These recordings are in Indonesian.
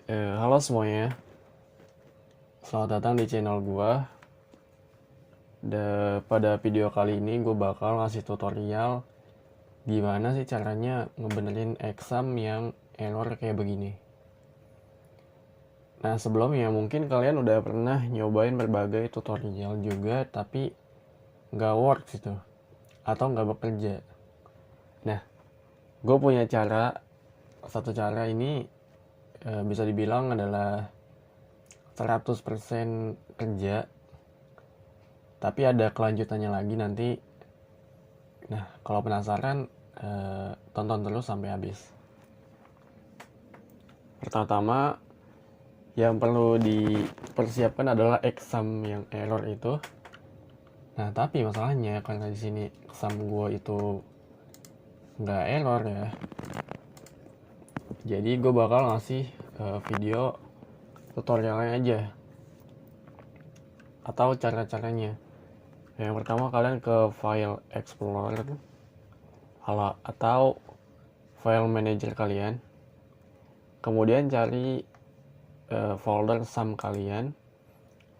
Halo semuanya, selamat datang di channel gua. Pada video kali ini gue bakal ngasih tutorial gimana sih caranya ngebenerin exam yang error kayak begini. Nah sebelumnya mungkin kalian udah pernah nyobain berbagai tutorial juga tapi nggak work gitu atau nggak bekerja. Nah gue punya satu cara ini bisa dibilang adalah 100% kerja, tapi ada kelanjutannya lagi nanti. Nah, kalau penasaran, tonton terus sampai habis. Pertama-tama, yang perlu dipersiapkan adalah exam yang error itu. Nah, tapi masalahnya karena di sini exam gue itu nggak error ya. Jadi gue bakal ngasih video tutorialnya aja atau cara-caranya. Yang pertama kalian ke file explorer atau file manager kalian. Kemudian cari folder sum kalian.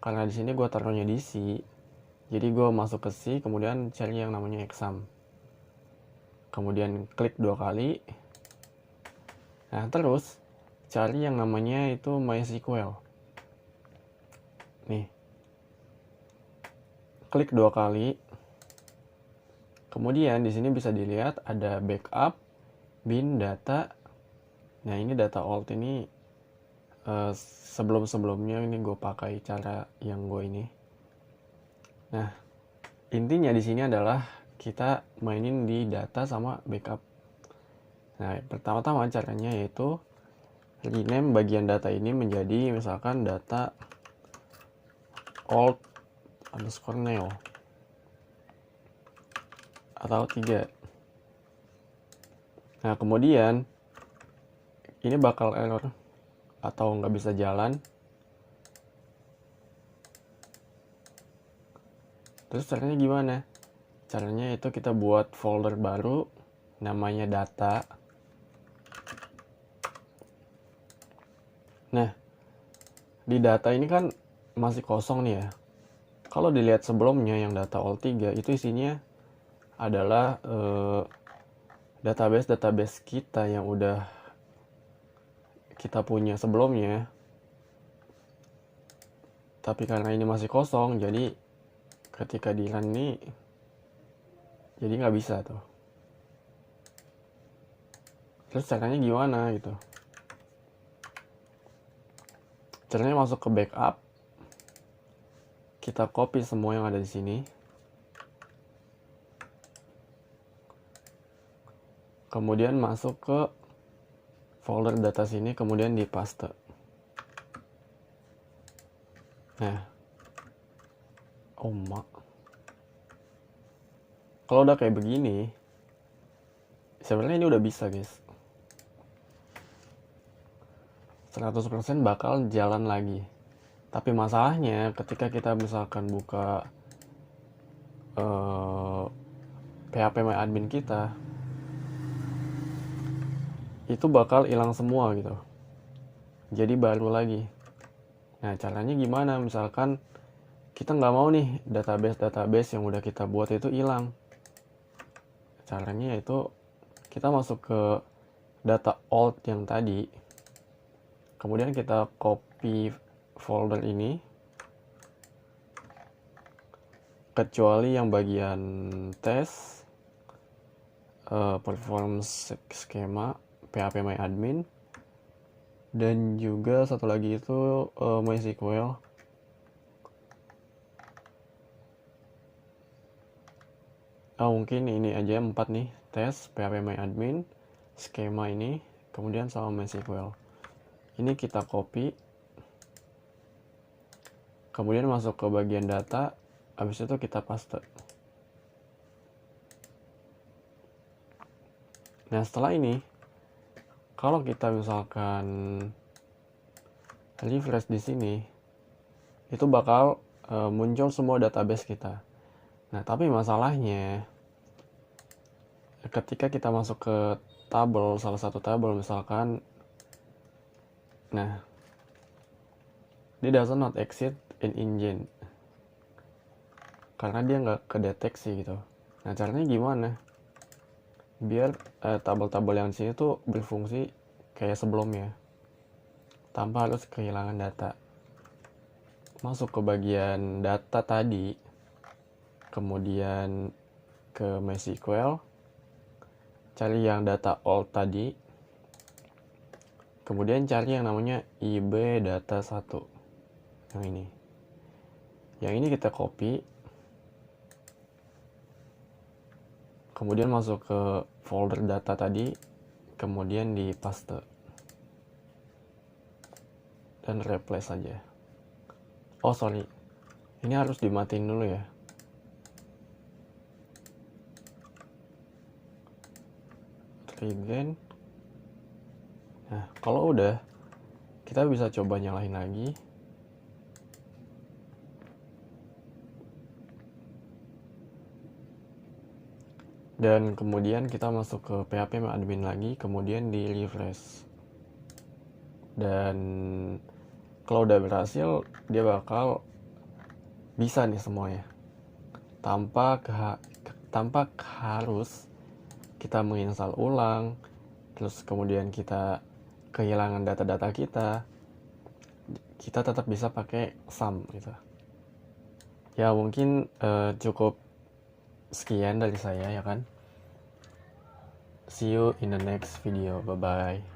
Karena di sini gue taruhnya di C, jadi gue masuk ke C, kemudian cari yang namanya exam. Kemudian klik 2 kali. Nah terus cari yang namanya itu MySQL. Nih, klik 2 kali. Kemudian di sini bisa dilihat ada backup, bin, data. Nah ini data alt ini sebelum-sebelumnya ini gue pakai cara yang gue ini. Nah, intinya di sini adalah kita mainin di data sama backup. Nah, pertama-tama caranya yaitu rename bagian data ini menjadi misalkan data alt underscore neo atau 3. Nah, kemudian ini bakal error atau nggak bisa jalan. Terus caranya gimana? Caranya itu kita buat folder baru namanya data. Nah, di data ini kan masih kosong nih ya. Kalau dilihat sebelumnya yang data alt3 itu isinya adalah database kita yang udah kita punya sebelumnya. Tapi karena ini masih kosong, jadi ketika di run ini jadi nggak bisa tuh. Terus caranya gimana gitu? Caranya masuk ke backup, kita copy semua yang ada di sini. Kemudian masuk ke folder data sini, kemudian di paste. Nah, kalau udah kayak begini, sebenarnya ini udah bisa guys. 100% bakal jalan lagi. Tapi masalahnya ketika kita misalkan buka PHP My Admin kita, itu bakal hilang semua gitu. Jadi baru lagi. Nah caranya gimana? Misalkan kita nggak mau nih database yang udah kita buat itu hilang. Caranya yaitu kita masuk ke data alt yang tadi. Kemudian kita copy folder ini. Kecuali yang bagian tes, performance schema, PHP My Admin, dan juga satu lagi itu MySQL. Mungkin ini aja 4 nih, tes, PHP My Admin, skema ini, kemudian sama MySQL. Ini kita copy, kemudian masuk ke bagian data, habis itu kita paste. Nah setelah ini, kalau kita misalkan refresh di sini, itu bakal muncul semua database kita. Nah, tapi masalahnya ketika kita masuk ke tabel, salah satu tabel misalkan, nah dia does not exist in engine, karena dia nggak kedeteksi gitu. Nah caranya gimana biar tabel-tabel yang di sini tuh berfungsi kayak sebelumnya tanpa harus kehilangan data? Masuk ke bagian data tadi, kemudian ke MySQL, cari yang data old tadi, kemudian cari yang namanya IB data 1, yang ini kita copy, kemudian masuk ke folder data tadi, kemudian di paste dan replace saja. Oh sorry, ini harus dimatiin dulu ya. Regain. Nah kalau udah, kita bisa coba nyalain lagi. Dan kemudian kita masuk ke PHP admin lagi, kemudian di refresh. Dan kalau udah berhasil, dia bakal bisa nih semuanya. Tanpa harus kita menginstal ulang, terus kemudian kita kehilangan data-data kita tetap bisa pakai sum gitu. Ya mungkin cukup sekian dari saya ya kan. See you in the next video. Bye bye.